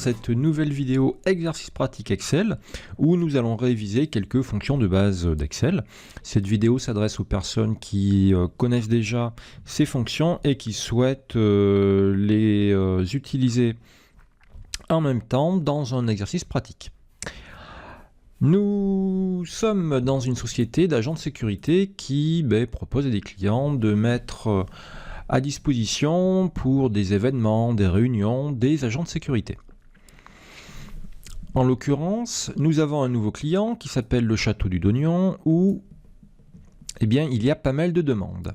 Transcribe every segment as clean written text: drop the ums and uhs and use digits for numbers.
cette nouvelle vidéo exercice pratique Excel où nous allons réviser quelques fonctions de base d'Excel. Cette vidéo s'adresse aux personnes qui connaissent déjà ces fonctions et qui souhaitent les utiliser en même temps dans un exercice pratique. Nous sommes dans une société d'agents de sécurité qui propose à des clients de mettre à disposition pour des événements, des réunions, des agents de sécurité. En l'occurrence, nous avons un nouveau client qui s'appelle le Château du Dognon où il y a pas mal de demandes.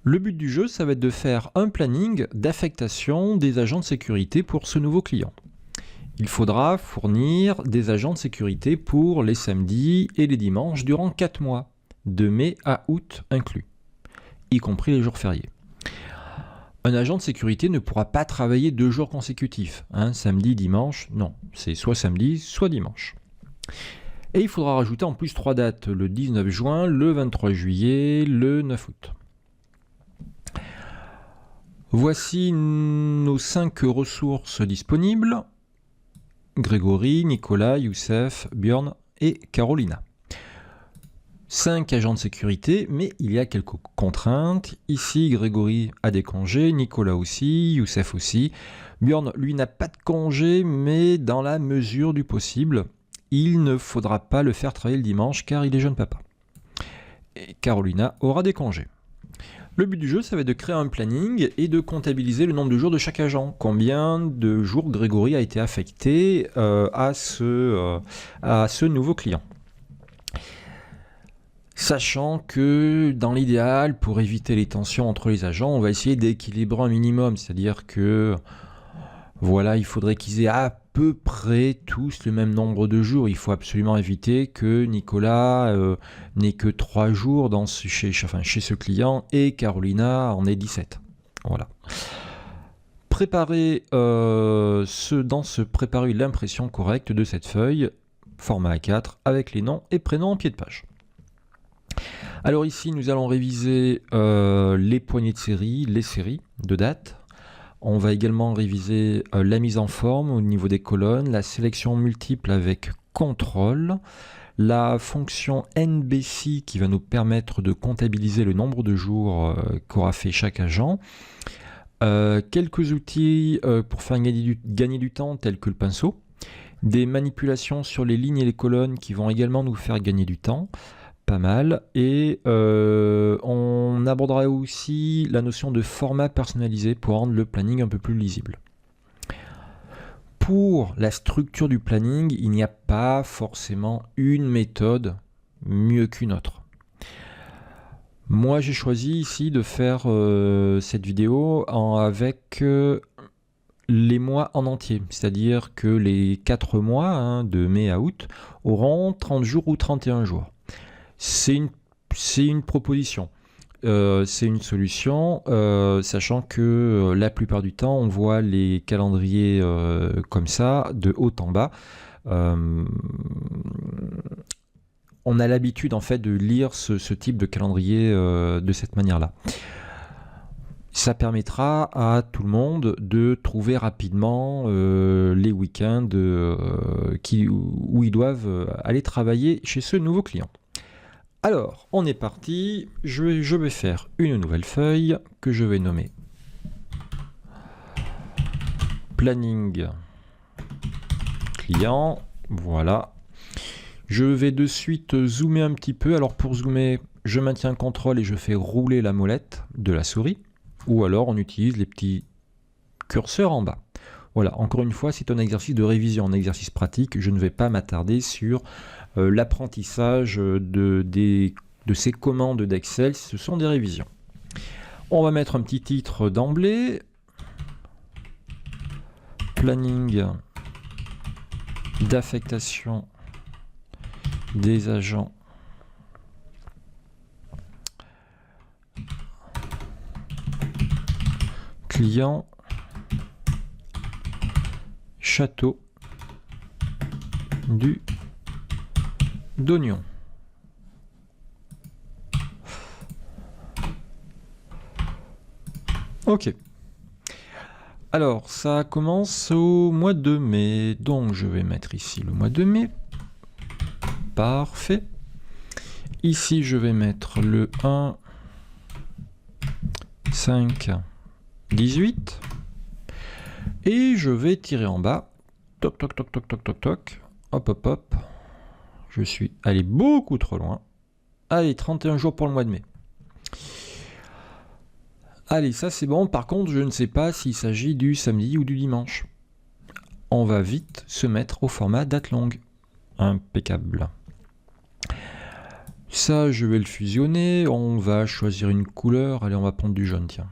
Le but du jeu, ça va être de faire un planning d'affectation des agents de sécurité pour ce nouveau client. Il faudra fournir des agents de sécurité pour les samedis et les dimanches durant 4 mois, de mai à août inclus, y compris les jours fériés. Un agent de sécurité ne pourra pas travailler 2 jours consécutifs, samedi, dimanche, non, c'est soit samedi, soit dimanche. Et il faudra rajouter en plus 3 dates, le 19 juin, le 23 juillet, le 9 août. Voici nos 5 ressources disponibles. Grégory, Nicolas, Youssef, Björn et Carolina. 5 agents de sécurité, mais il y a quelques contraintes. Ici, Grégory a des congés, Nicolas aussi, Youssef aussi. Björn, lui, n'a pas de congé, mais dans la mesure du possible, il ne faudra pas le faire travailler le dimanche car il est jeune papa. Et Carolina aura des congés. Le but du jeu, ça va être de créer un planning et de comptabiliser le nombre de jours de chaque agent. Combien de jours Grégory a été affecté à ce nouveau client. Sachant que dans l'idéal, pour éviter les tensions entre les agents, on va essayer d'équilibrer un minimum. C'est-à-dire que voilà, il faudrait qu'ils aient à peu près tous le même nombre de jours. Il faut absolument éviter que Nicolas n'ait que 3 jours chez ce client et Carolina en ait 17. Voilà. Préparer l'impression correcte de cette feuille, format A4, avec les noms et prénoms en pied de page. Alors ici, nous allons réviser les poignées de série, les séries de dates. On va également réviser la mise en forme au niveau des colonnes, la sélection multiple avec contrôle, la fonction NBC qui va nous permettre de comptabiliser le nombre de jours qu'aura fait chaque agent, quelques outils pour faire gagner du temps tels que le pinceau, des manipulations sur les lignes et les colonnes qui vont également nous faire gagner du temps, pas mal, et on abordera aussi la notion de format personnalisé pour rendre le planning un peu plus lisible. Pour la structure du planning, il n'y a pas forcément une méthode mieux qu'une autre. Moi, j'ai choisi ici de faire cette vidéo avec les mois en entier, c'est-à-dire que les 4 mois, de mai à août, auront 30 jours ou 31 jours. C'est une proposition, c'est une solution, sachant que la plupart du temps, on voit les calendriers comme ça, de haut en bas. On a l'habitude en fait de lire ce type de calendrier de cette manière-là. Ça permettra à tout le monde de trouver rapidement les week-ends où ils doivent aller travailler chez ce nouveau client. Alors, on est parti, je vais faire une nouvelle feuille que je vais nommer planning client, voilà. Je vais de suite zoomer un petit peu, alors pour zoomer, je maintiens CTRL et je fais rouler la molette de la souris, ou alors on utilise les petits curseurs en bas. Voilà, encore une fois, c'est un exercice de révision, un exercice pratique, je ne vais pas m'attarder sur l'apprentissage de ces commandes d'Excel, ce sont des révisions. On va mettre un petit titre d'emblée. Planning d'affectation des agents clients Château du Dognon. Ok. Alors, ça commence au mois de mai. Donc, je vais mettre ici le mois de mai. Parfait. Ici, je vais mettre le 1, 5, 18. Et je vais tirer en bas. Toc, toc, toc, toc, toc, toc, toc. Hop, hop, hop. Je suis allé beaucoup trop loin. Allez, 31 jours pour le mois de mai. Allez, ça c'est bon. Par contre, je ne sais pas s'il s'agit du samedi ou du dimanche. On va vite se mettre au format date longue. Impeccable. Ça, je vais le fusionner. On va choisir une couleur. Allez, on va prendre du jaune, tiens.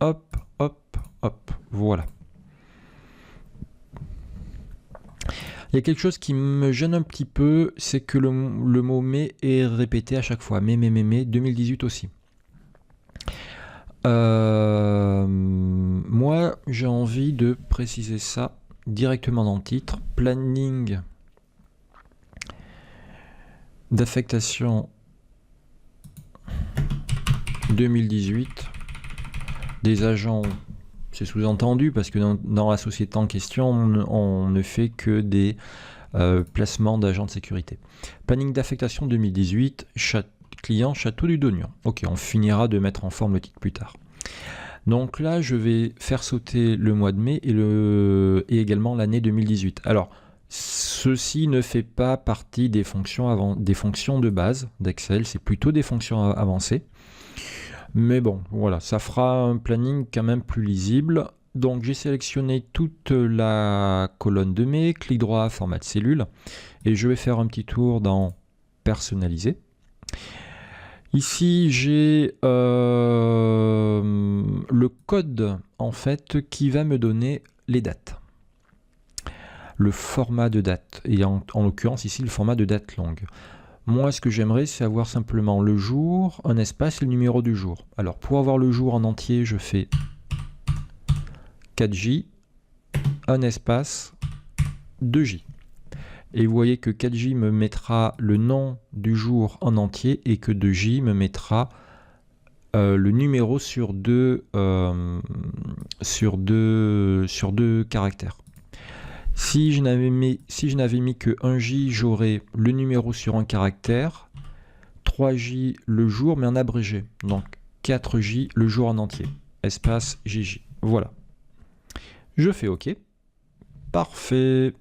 Hop, hop, hop. Voilà. Il y a quelque chose qui me gêne un petit peu, c'est que le mot mai est répété à chaque fois. Mai, 2018 aussi. Moi, j'ai envie de préciser ça directement dans le titre. Planning d'affectation 2018 des agents, c'est sous-entendu parce que dans la société en question, on ne fait que des placements d'agents de sécurité. Planning d'affectation 2018, client Château du Dognon. Ok, on finira de mettre en forme le titre plus tard. Donc là, je vais faire sauter le mois de mai et également l'année 2018. Alors, ceci ne fait pas partie des fonctions, des fonctions de base d'Excel, c'est plutôt des fonctions avancées. Mais bon, voilà, ça fera un planning quand même plus lisible. Donc j'ai sélectionné toute la colonne de mai, clic droit, format de cellule, et je vais faire un petit tour dans personnaliser. Ici j'ai le code en fait qui va me donner les dates. Le format de date, et en l'occurrence ici le format de date longue. Moi, ce que j'aimerais, c'est avoir simplement le jour, un espace et le numéro du jour. Alors, pour avoir le jour en entier, je fais 4J, un espace, 2J. Et vous voyez que 4J me mettra le nom du jour en entier et que 2J me mettra le numéro sur deux caractères. Si je n'avais mis que 1J, j'aurais le numéro sur un caractère, 3J le jour, mais en abrégé. Donc 4J le jour en entier. Espace JJ. Voilà. Je fais OK. Parfait.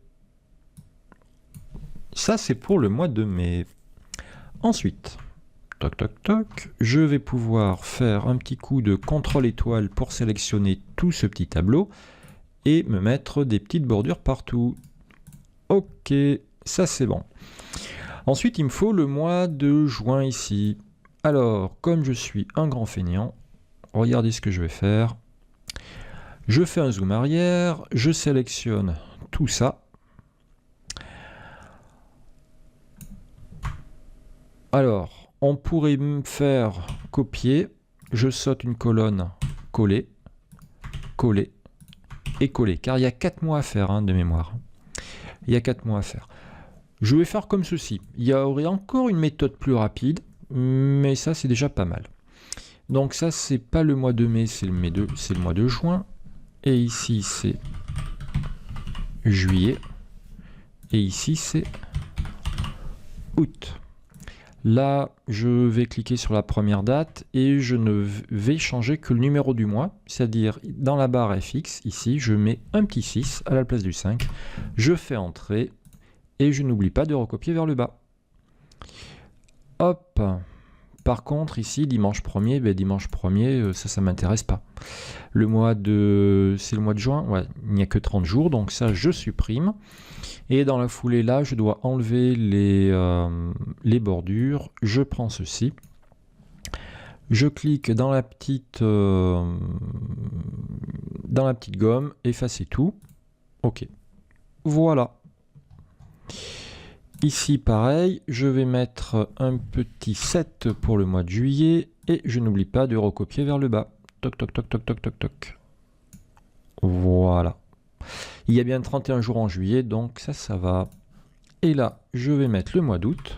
Ça, c'est pour le mois de mai. Ensuite, toc, toc, toc, je vais pouvoir faire un petit coup de CTRL étoile pour sélectionner tout ce petit tableau et me mettre des petites bordures partout. Ok, ça c'est bon. Ensuite, il me faut le mois de juin ici. Alors, comme je suis un grand feignant, regardez ce que je vais faire. Je fais un zoom arrière, je sélectionne tout ça. Alors, on pourrait me faire copier. Je saute une colonne, coller, coller et coller. Car il y a 4 mois à faire de mémoire. Il y a 4 mois à faire. Je vais faire comme ceci. Il y aurait encore une méthode plus rapide, mais ça c'est déjà pas mal. Donc ça c'est pas le mois de mai, c'est le mois de juin. Et ici c'est juillet. Et ici c'est août. Là, je vais cliquer sur la première date et je ne vais changer que le numéro du mois, c'est-à-dire dans la barre FX, ici, je mets un petit 6 à la place du 5. Je fais entrer et je n'oublie pas de recopier vers le bas. Hop. Par contre, ici, dimanche 1er, dimanche 1er, ça ne m'intéresse pas. C'est le mois de juin, ouais, il n'y a que 30 jours, donc ça, je supprime. Et dans la foulée, là, je dois enlever les bordures. Je prends ceci. Je clique dans la petite gomme, effacer tout. OK. Voilà. Ici, pareil, je vais mettre un petit 7 pour le mois de juillet et je n'oublie pas de recopier vers le bas. Toc, toc, toc, toc, toc, toc, toc. Voilà. Il y a bien 31 jours en juillet, donc ça va. Et là, je vais mettre le mois d'août.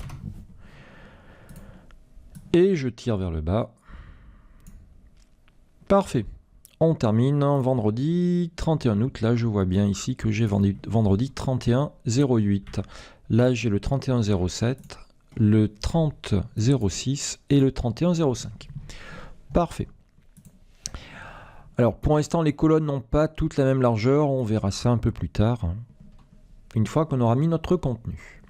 Et je tire vers le bas. Parfait. On termine vendredi 31 août. Là, je vois bien ici que j'ai vendredi 31-08. Là, j'ai le 31-07, le 30-06 et le 31-05. Parfait. Alors, pour l'instant, les colonnes n'ont pas toutes la même largeur. On verra ça un peu plus tard, une fois qu'on aura mis notre contenu.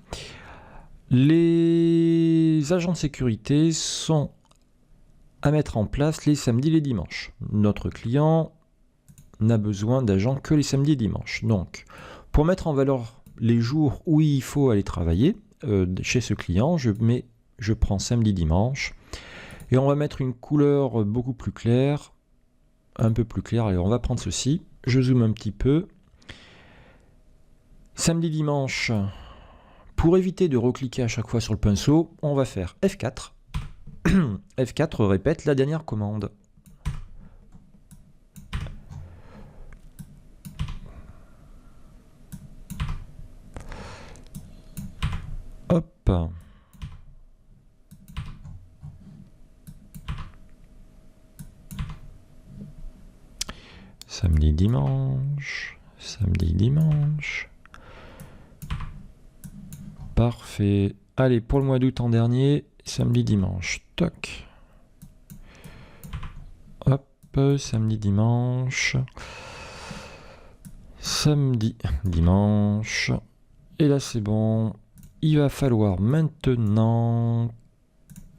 Les agents de sécurité sont à mettre en place les samedis et les dimanches. Notre client n'a besoin d'agents que les samedis et dimanches. Donc, pour mettre en valeur les jours où il faut aller travailler chez ce client, je prends samedi, dimanche, et on va mettre une couleur beaucoup plus claire, un peu plus claire. Allez, on va prendre ceci. Je zoome un petit peu. Samedi, dimanche, pour éviter de recliquer à chaque fois sur le pinceau, on va faire F4. F4 répète la dernière commande. Hop. Samedi, dimanche. Samedi, dimanche. Parfait. Allez, pour le mois d'août en dernier, samedi, dimanche. Toc. Hop, samedi, dimanche. Samedi, dimanche. Et là, c'est bon. Il va falloir maintenant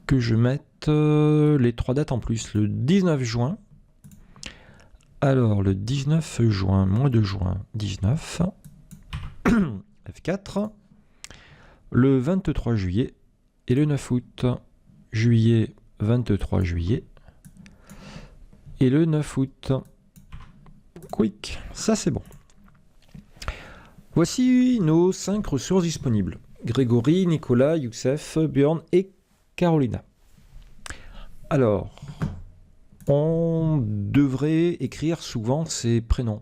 que je mette les 3 dates en plus. Le 19 juin. Alors, le 19 juin, mois de juin, 19. F4. Le 23 juillet et le 9 août. Juillet, 23 juillet. Et le 9 août. Quick, ça c'est bon. Voici nos 5 ressources disponibles. Grégory, Nicolas, Youssef, Björn et Carolina. Alors, on devrait écrire souvent ces prénoms.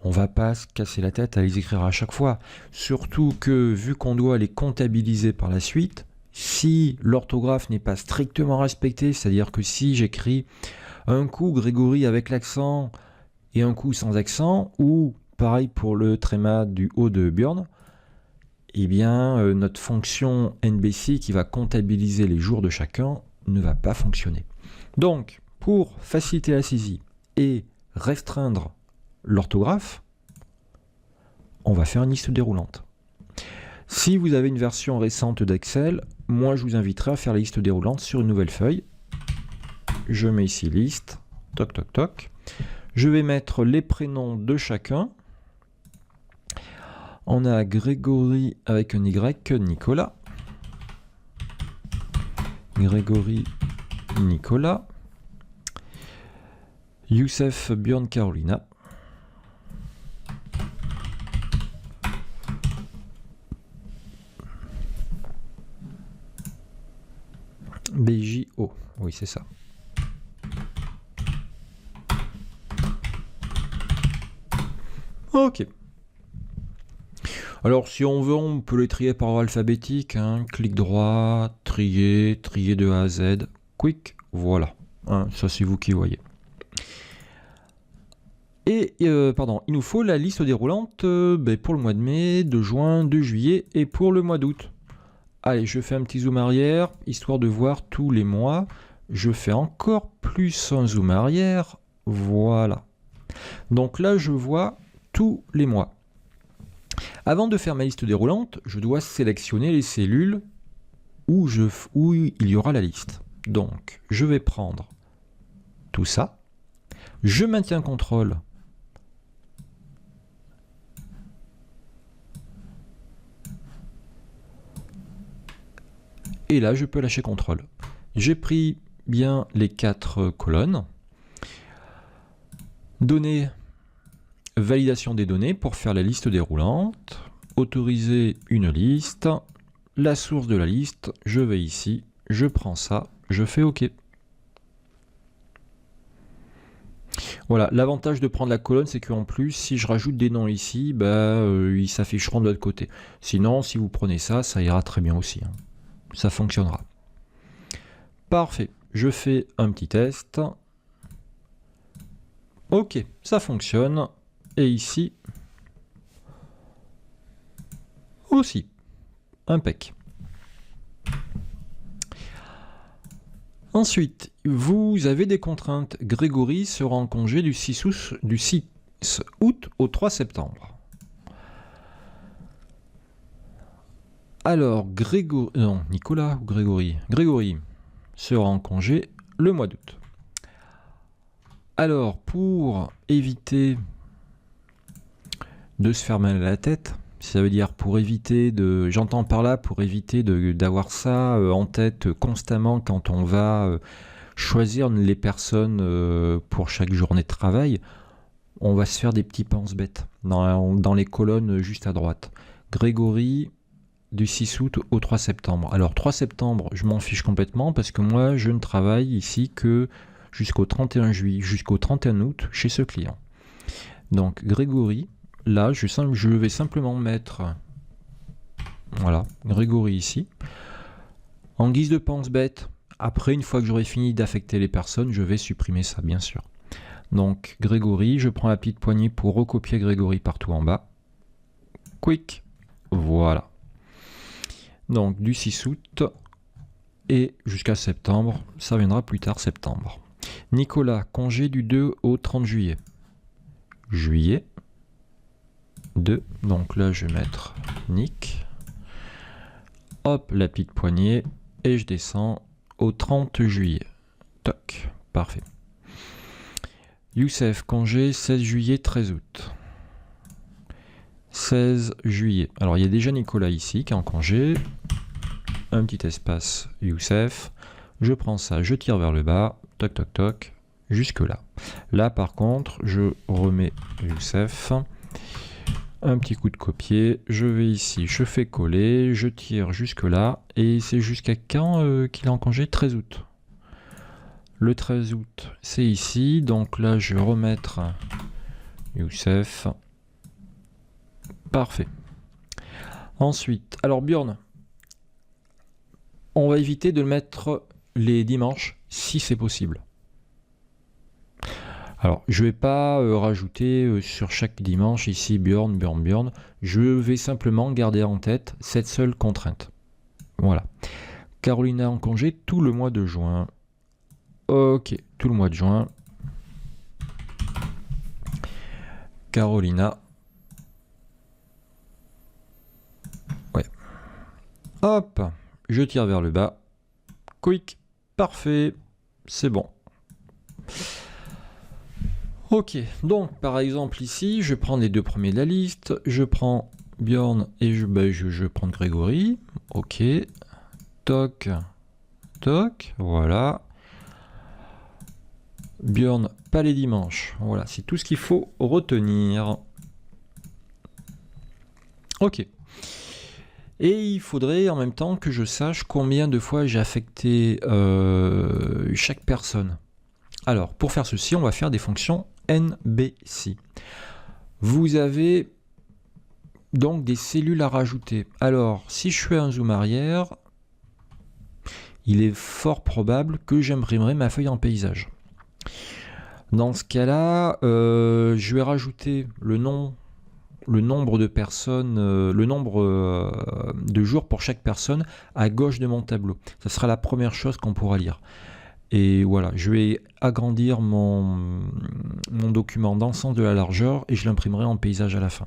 On va pas se casser la tête à les écrire à chaque fois. Surtout que, vu qu'on doit les comptabiliser par la suite, si l'orthographe n'est pas strictement respectée, c'est-à-dire que si j'écris un coup Grégory avec l'accent et un coup sans accent, ou pareil pour le tréma du haut de Björn, eh bien notre fonction NBC qui va comptabiliser les jours de chacun ne va pas fonctionner. Donc, pour faciliter la saisie et restreindre l'orthographe, on va faire une liste déroulante. Si vous avez une version récente d'Excel, moi je vous inviterai à faire la liste déroulante sur une nouvelle feuille. Je mets ici liste, toc toc toc. Je vais mettre les prénoms de chacun. On a Grégory avec un Y, Nicolas. Grégory, Nicolas. Youssef, Björn, Carolina. BJO, oui c'est ça. Ok. Alors si on veut, on peut les trier par ordre alphabétique, hein. Clic droit, trier, trier de A à Z, quick, voilà. Hein, ça c'est vous qui voyez. Et pardon, il nous faut la liste déroulante pour le mois de mai, de juin, de juillet et pour le mois d'août. Allez, je fais un petit zoom arrière, histoire de voir tous les mois. Je fais encore plus un zoom arrière, voilà. Donc là, je vois tous les mois. Avant de faire ma liste déroulante, je dois sélectionner les cellules où il y aura la liste. Donc, je vais prendre tout ça. Je maintiens CTRL. Et là, je peux lâcher CTRL. J'ai pris bien les 4 colonnes. Données, validation des données pour faire la liste déroulante. Autoriser une liste. La source de la liste, je vais ici, je prends ça, je fais OK. Voilà, l'avantage de prendre la colonne, c'est qu'en plus, si je rajoute des noms ici, ils s'afficheront de l'autre côté. Sinon, si vous prenez ça, ça ira très bien aussi. Hein. Ça fonctionnera. Parfait. Je fais un petit test. Ok, ça fonctionne. Et ici aussi. Impec. Ensuite, vous avez des contraintes. Grégory sera en congé du 6 août au 3 septembre. Alors, Nicolas ou Grégory? Grégory sera en congé le mois d'août. Alors, pour éviter de se faire mal à la tête, ça veut dire pour éviter de... J'entends par là pour éviter d'avoir ça en tête constamment quand on va choisir les personnes pour chaque journée de travail, on va se faire des petits pense-bêtes dans les colonnes juste à droite. Grégory du 6 août au 3 septembre. Alors 3 septembre, je m'en fiche complètement parce que moi je ne travaille ici que jusqu'au 31 juillet, jusqu'au 31 août chez ce client. Donc Grégory, là je vais simplement mettre, voilà, Grégory ici. En guise de pense-bête, après une fois que j'aurai fini d'affecter les personnes, je vais supprimer ça bien sûr. Donc Grégory, je prends la petite poignée pour recopier Grégory partout en bas. Quick, voilà. Donc du 6 août et jusqu'à septembre, ça viendra plus tard septembre. Nicolas, congé du 2 au 30 juillet. Juillet 2, donc là je vais mettre Nick. Hop, la petite poignée et je descends au 30 juillet. Toc, parfait. Youssef, congé 16 juillet, 13 août. 16 juillet. Alors il y a déjà Nicolas ici qui est en congé. Un petit espace Youssef. Je prends ça, je tire vers le bas. Toc toc toc. Jusque là. Là par contre, je remets Youssef. Un petit coup de copier. Je vais ici, je fais coller. Je tire jusque là. Et c'est jusqu'à quand qu'il est en congé? 13 août. Le 13 août, c'est ici. Donc là, je vais remettre Youssef. Parfait. Ensuite, alors Bjorn, on va éviter de le mettre les dimanches si c'est possible. Alors, je ne vais pas rajouter sur chaque dimanche ici Bjorn. Je vais simplement garder en tête cette seule contrainte. Voilà. Carolina en congé tout le mois de juin. Ok, tout le mois de juin. Carolina. Ouais. Hop, je tire vers le bas. Quick, parfait, c'est bon. Ok, donc par exemple ici, je prends les deux premiers de la liste. Je prends Bjorn et je prends Grégory. Ok, toc, toc, voilà. Bjorn, pas les dimanches. Voilà, c'est tout ce qu'il faut retenir. Ok. Et il faudrait en même temps que je sache combien de fois j'ai affecté chaque personne. Alors, pour faire ceci, on va faire des fonctions NBC. Vous avez donc des cellules à rajouter. Alors, si je fais un zoom arrière, il est fort probable que j'imprimerai ma feuille en paysage. Dans ce cas-là, je vais rajouter le nombre de personnes, le nombre de jours pour chaque personne à gauche de mon tableau. Ce sera la première chose qu'on pourra lire. Et voilà, je vais agrandir mon document dans le sens de la largeur et je l'imprimerai en paysage à la fin.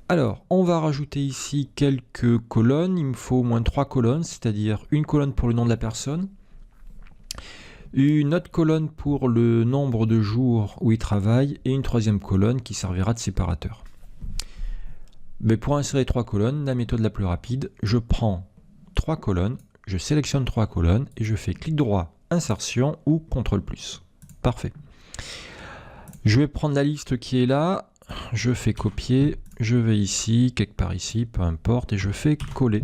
Alors, on va rajouter ici quelques colonnes. Il me faut au moins 3 colonnes, c'est-à-dire une colonne pour le nom de la personne, une autre colonne pour le nombre de jours où il travaille et une troisième colonne qui servira de séparateur. Mais pour insérer 3 colonnes, la méthode la plus rapide, je prends 3 colonnes, je sélectionne 3 colonnes et je fais clic droit, insertion ou CTRL+. Parfait. Je vais prendre la liste qui est là, je fais copier, je vais ici, quelque part ici, peu importe, et je fais coller.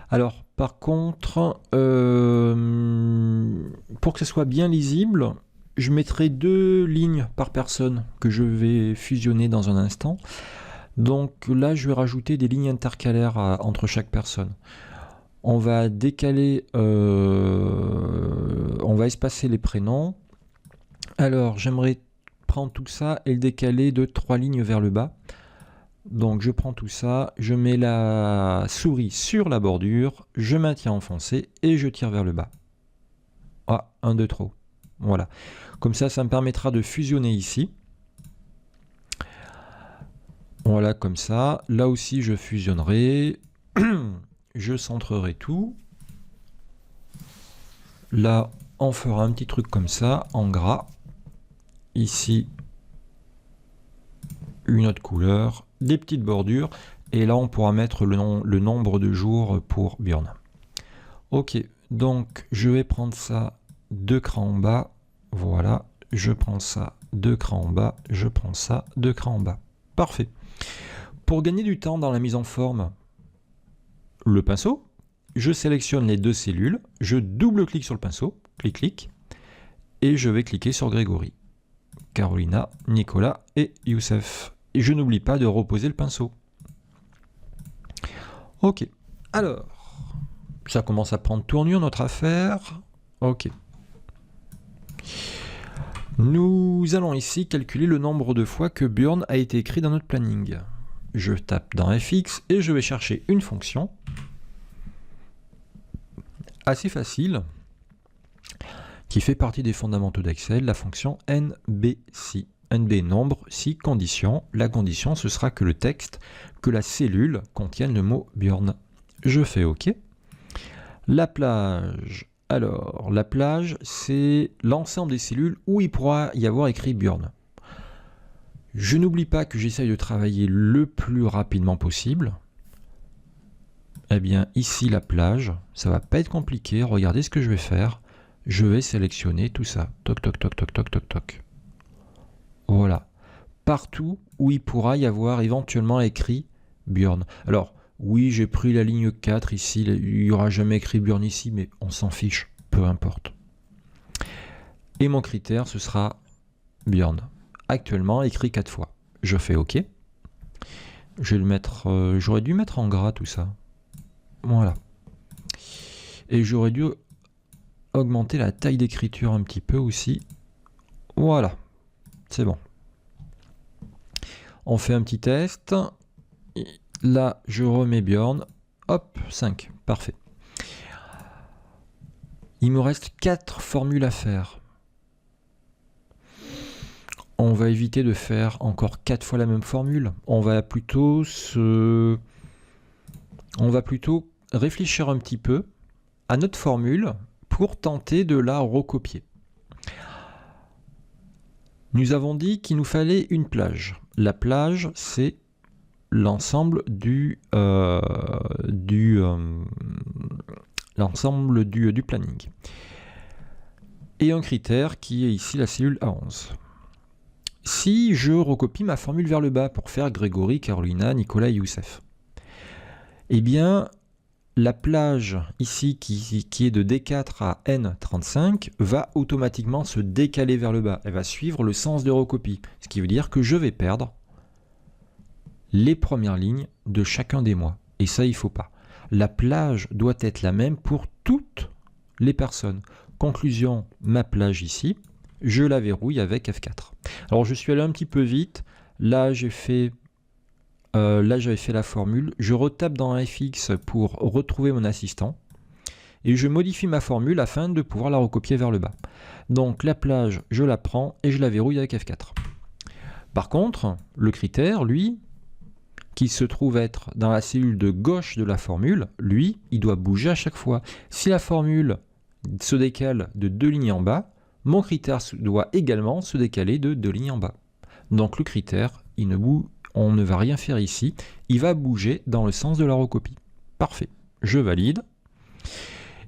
Alors, par contre, pour que ce soit bien lisible, je mettrai 2 lignes par personne que je vais fusionner dans un instant. Donc là, je vais rajouter des lignes intercalaires entre chaque personne. On va décaler, on va espacer les prénoms. Alors, j'aimerais prendre tout ça et le décaler de 3 lignes vers le bas. Donc, je prends tout ça, je mets la souris sur la bordure, je maintiens enfoncé et je tire vers le bas. Ah, un de trop. Voilà. Comme ça, ça me permettra de fusionner ici. Voilà, comme ça. Là aussi, je fusionnerai. Je centrerai tout. Là, on fera un petit truc comme ça, en gras. Ici, une autre couleur, des petites bordures. Et là, on pourra mettre le nombre de jours pour Björn. Ok, donc je vais prendre ça 2 crans en bas. Voilà, je prends ça 2 crans en bas. Je prends ça 2 crans en bas. Parfait. Pour gagner du temps dans la mise en forme, le pinceau, je sélectionne les 2 cellules, je double-clique sur le pinceau, clic-clic, et je vais cliquer sur Grégory, Carolina, Nicolas et Youssef. Et je n'oublie pas de reposer le pinceau. Ok, alors, ça commence à prendre tournure notre affaire. Ok. Nous allons ici calculer le nombre de fois que Björn a été écrit dans notre planning. Je tape dans FX et je vais chercher une fonction assez facile qui fait partie des fondamentaux d'Excel, la fonction NBSI. NB nombre, si condition. La condition, ce sera que le texte, que la cellule contienne le mot Björn. Je fais OK. La plage. Alors, la plage, c'est l'ensemble des cellules où il pourra y avoir écrit Björn. Je n'oublie pas que j'essaye de travailler le plus rapidement possible. Eh bien, ici, la plage, ça va pas être compliqué. Regardez ce que je vais faire. Je vais sélectionner tout ça. Toc, toc, toc, toc, toc, toc, toc. Voilà. Partout où il pourra y avoir éventuellement écrit Björn. Alors, oui, j'ai pris la ligne 4 ici. Il n'y aura jamais écrit Björn ici, mais on s'en fiche. Peu importe. Et mon critère, ce sera Björn. Actuellement, écrit 4 fois. Je fais OK. Je vais le mettre... j'aurais dû mettre en gras tout ça. Voilà. Et j'aurais dû augmenter la taille d'écriture un petit peu aussi. Voilà. C'est bon. On fait un petit test. Là, je remets Björn. Hop, 5. Parfait. Il me reste 4 formules à faire. On va éviter de faire encore 4 fois la même formule. On va plutôt réfléchir un petit peu à notre formule pour tenter de la recopier. Nous avons dit qu'il nous fallait une plage. La plage, c'est l'ensemble du planning. Et un critère qui est ici la cellule A11. Si je recopie ma formule vers le bas pour faire Grégory, Carolina, Nicolas et Youssef, eh bien, la plage ici qui est de D4 à N35 va automatiquement se décaler vers le bas. Elle va suivre le sens de recopie. Ce qui veut dire que je vais perdre les premières lignes de chacun des mois. Et ça, il ne faut pas. La plage doit être la même pour toutes les personnes. Conclusion, ma plage ici, je la verrouille avec F4. Alors, je suis allé un petit peu vite. Là, j'avais fait la formule. Je retape dans FX pour retrouver mon assistant. Et je modifie ma formule afin de pouvoir la recopier vers le bas. Donc, la plage, je la prends et je la verrouille avec F4. Par contre, le critère, lui, qui se trouve être dans la cellule de gauche de la formule, lui, il doit bouger à chaque fois. Si la formule se décale de 2 lignes en bas, mon critère doit également se décaler de 2 lignes en bas. Donc le critère, on ne va rien faire ici, il va bouger dans le sens de la recopie. Parfait, je valide.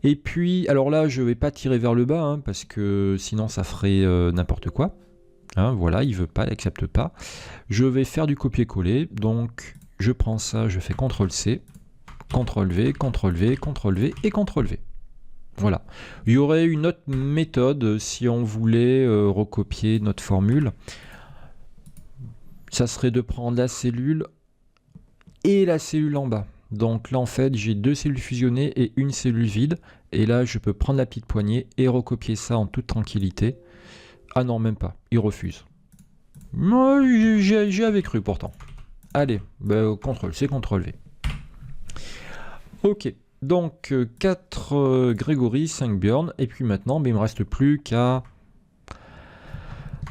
Et puis, alors là, je ne vais pas tirer vers le bas, hein, parce que sinon ça ferait n'importe quoi. Hein, voilà, il ne veut pas, il n'accepte pas. Je vais faire du copier-coller, donc je prends ça, je fais CTRL-C, CTRL-V, CTRL-V, CTRL-V et CTRL-V. Voilà. Il y aurait une autre méthode si on voulait recopier notre formule. Ça serait de prendre la cellule et la cellule en bas. Donc là, en fait, j'ai 2 cellules fusionnées et une cellule vide. Et là, je peux prendre la petite poignée et recopier ça en toute tranquillité. Ah non, même pas. Il refuse. Moi, j'y avais cru pourtant. Allez, bah, CTRL C, CTRL V. Ok, donc 4 Grégory, 5 Björn, et puis maintenant, bah, il ne me reste plus qu'à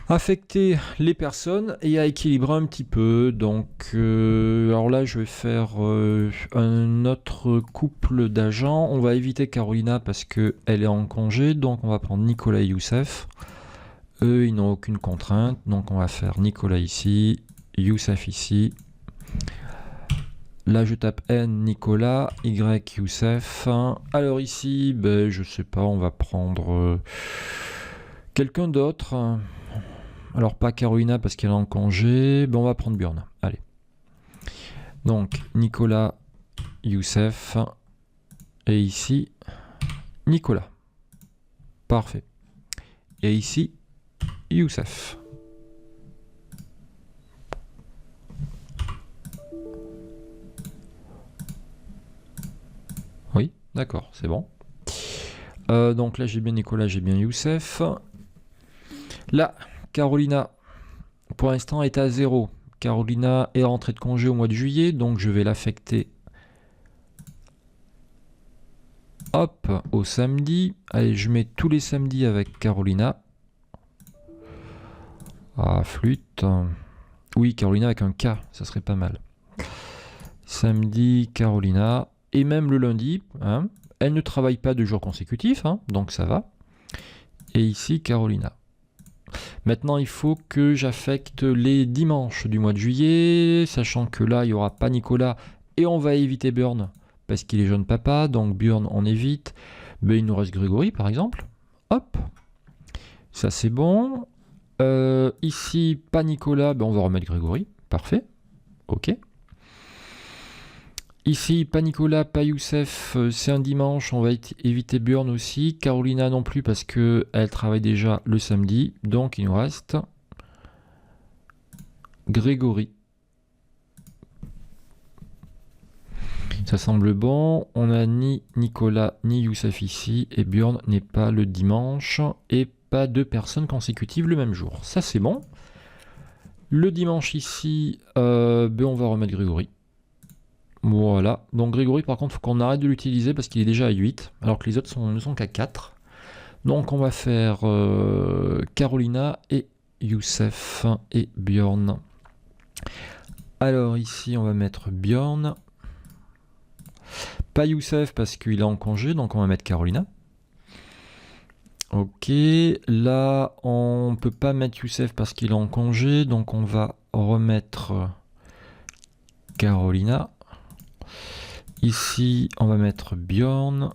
affecter les personnes et à équilibrer un petit peu. Donc, alors là, je vais faire un autre couple d'agents. On va éviter Carolina parce qu'elle est en congé, donc on va prendre Nicolas et Youssef. Eux, ils n'ont aucune contrainte, donc on va faire Nicolas ici, Youssef ici. Là, je tape N, Nicolas, Y, Youssef. Alors ici, ben, je sais pas, on va prendre quelqu'un d'autre. Alors pas Carolina parce qu'elle est en congé. Ben, on va prendre Björn. Allez. Donc, Nicolas, Youssef. Et ici, Nicolas. Parfait. Et ici, Youssef. Oui, d'accord, c'est bon. Donc là, j'ai bien Nicolas, j'ai bien Youssef. Là, Carolina, pour l'instant, est à 0. Carolina est rentrée de congé au mois de juillet, donc je vais l'affecter. Hop, au samedi. Allez, je mets tous les samedis avec Carolina. Ah, flûte. Oui, Carolina avec un K, ça serait pas mal. Samedi, Carolina. Et même le lundi, hein, elle ne travaille pas 2 jours consécutifs, hein, donc ça va. Et ici, Carolina. Maintenant, il faut que j'affecte les dimanches du mois de juillet, sachant que là, il n'y aura pas Nicolas. Et on va éviter Björn, parce qu'il est jeune papa, donc Björn, on évite. Mais il nous reste Grégory, par exemple. Hop. Ça, c'est bon. Ici, pas Nicolas, ben on va remettre Grégory. Parfait. Ok. Ici, pas Nicolas, pas Youssef, c'est un dimanche, on va éviter Björn aussi. Carolina non plus parce qu'elle travaille déjà le samedi. Donc il nous reste Grégory. Ça semble bon. On n'a ni Nicolas ni Youssef ici. Et Björn n'est pas le dimanche. Et pas 2 personnes consécutives le même jour. Ça c'est bon. Le dimanche ici, ben on va remettre Grégory. Voilà, donc Grégory par contre il faut qu'on arrête de l'utiliser parce qu'il est déjà à 8, alors que les autres ne sont qu'à 4. Donc on va faire Carolina et Youssef et Björn. Alors ici on va mettre Björn. Pas Youssef parce qu'il est en congé, donc on va mettre Carolina. Ok, là on peut pas mettre Youssef parce qu'il est en congé, donc on va remettre Carolina. Ici, on va mettre Björn.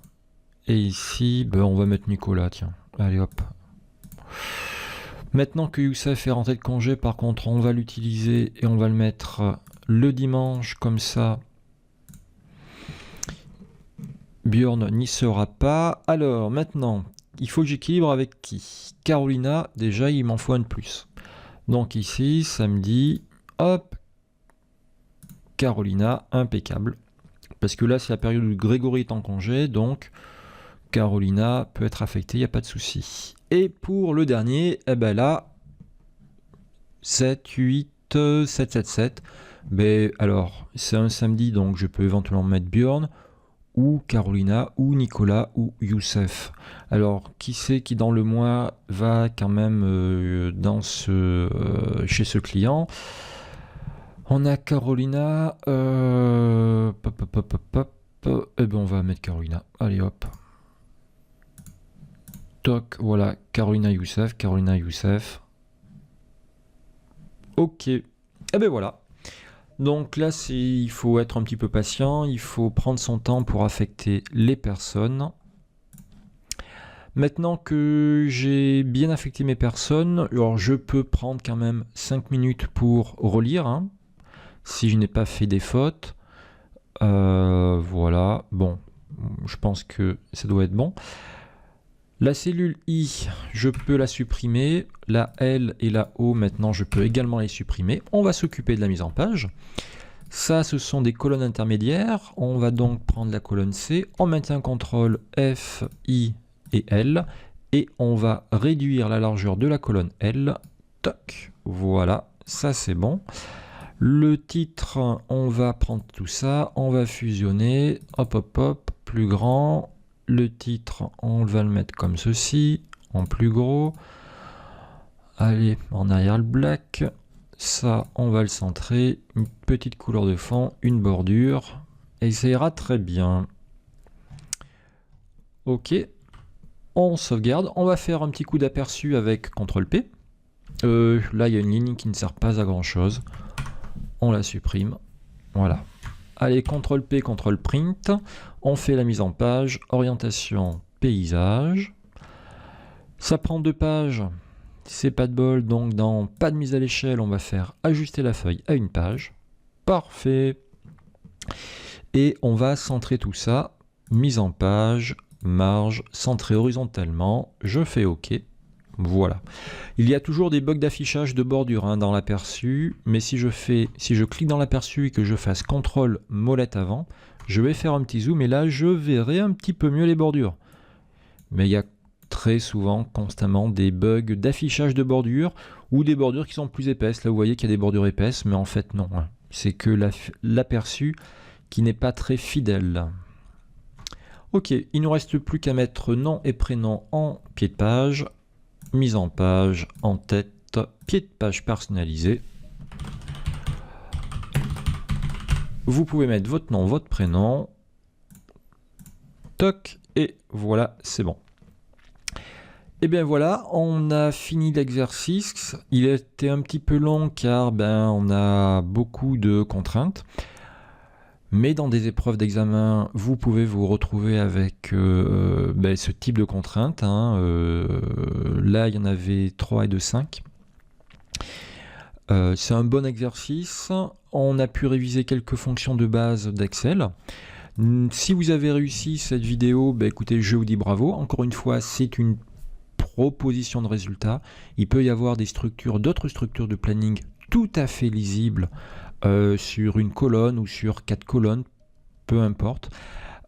Et ici, ben, on va mettre Nicolas, tiens. Allez, hop. Maintenant que Youssef est rentré de congé, par contre, on va l'utiliser et on va le mettre le dimanche, comme ça. Björn n'y sera pas. Alors, maintenant, il faut que j'équilibre avec qui? Carolina, déjà, il m'en faut un de plus. Donc ici, samedi, hop. Carolina, impeccable. Parce que là, c'est la période où Grégory est en congé, donc Carolina peut être affectée, il n'y a pas de souci. Et pour le dernier, eh ben là, 7, 8, 7, 7, 7. Mais alors, c'est un samedi, donc je peux éventuellement mettre Björn, ou Carolina, ou Nicolas, ou Youssef. Alors, qui c'est qui dans le mois va quand même chez ce client? On a Carolina. Eh ben on va mettre Carolina. Allez hop. Toc, voilà. Carolina Youssef. Carolina Youssef. Ok. Et ben voilà. Donc là, il faut être un petit peu patient. Il faut prendre son temps pour affecter les personnes. Maintenant que j'ai bien affecté mes personnes, alors je peux prendre quand même 5 minutes pour relire. Hein. Si je n'ai pas fait des fautes, voilà, bon, je pense que ça doit être bon. La cellule I, je peux la supprimer. La L et la O, maintenant, je peux également les supprimer. On va s'occuper de la mise en page. Ça, ce sont des colonnes intermédiaires. On va donc prendre la colonne C. On maintient CTRL F, I et L. et on va réduire la largeur de la colonne L. Toc, voilà, ça c'est bon. Le titre, on va prendre tout ça, on va fusionner, hop hop hop, plus grand. Le titre, on va le mettre comme ceci, en plus gros. Allez, en arrière le black. Ça, on va le centrer. Une petite couleur de fond, une bordure. Et ça ira très bien. Ok. On sauvegarde. On va faire un petit coup d'aperçu avec CTRL-P. Là, il y a une ligne qui ne sert pas à grand chose. On la supprime. Voilà. Allez, CTRL-P, CTRL-Print. On fait la mise en page. Orientation, paysage. Ça prend 2 pages. C'est pas de bol, donc dans pas de mise à l'échelle, on va faire ajuster la feuille à 1 page. Parfait. Et on va centrer tout ça. Mise en page, marge, centré horizontalement. Je fais OK. Voilà. Il y a toujours des bugs d'affichage de bordure dans l'aperçu, mais si je clique dans l'aperçu et que je fasse CTRL molette avant, je vais faire un petit zoom et là je verrai un petit peu mieux les bordures. Mais il y a très souvent, constamment, des bugs d'affichage de bordure ou des bordures qui sont plus épaisses. Là, vous voyez qu'il y a des bordures épaisses, mais en fait, non. C'est que l'aperçu qui n'est pas très fidèle. Ok, il ne nous reste plus qu'à mettre nom et prénom en pied de page, mise en page, en tête, pied de page personnalisé. Vous pouvez mettre votre nom, votre prénom. Toc, et voilà, c'est bon. Et bien voilà, on a fini l'exercice. Il était un petit peu long car on a beaucoup de contraintes. Mais dans des épreuves d'examen, vous pouvez vous retrouver avec ce type de contraintes. Là, il y en avait 3 et de 5. C'est un bon exercice. On a pu réviser quelques fonctions de base d'Excel. Si vous avez réussi cette vidéo, écoutez, je vous dis bravo. Encore une fois, c'est une proposition de résultats. Il peut y avoir d'autres structures de planning tout à fait lisibles sur une colonne ou sur 4 colonnes, peu importe.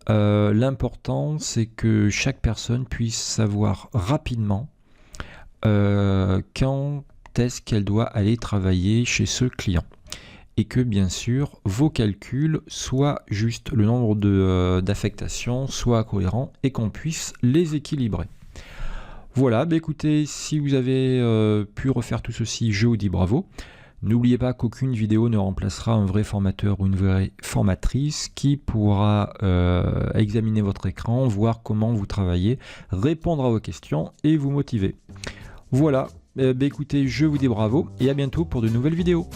L'important, c'est que chaque personne puisse savoir rapidement quand est-ce qu'elle doit aller travailler chez ce client. Et que bien sûr, vos calculs soient juste, le nombre d'affectations soit cohérent et qu'on puisse les équilibrer. Voilà, écoutez, si vous avez pu refaire tout ceci, je vous dis bravo. N'oubliez pas qu'aucune vidéo ne remplacera un vrai formateur ou une vraie formatrice qui pourra examiner votre écran, voir comment vous travaillez, répondre à vos questions et vous motiver. Voilà, écoutez, je vous dis bravo et à bientôt pour de nouvelles vidéos.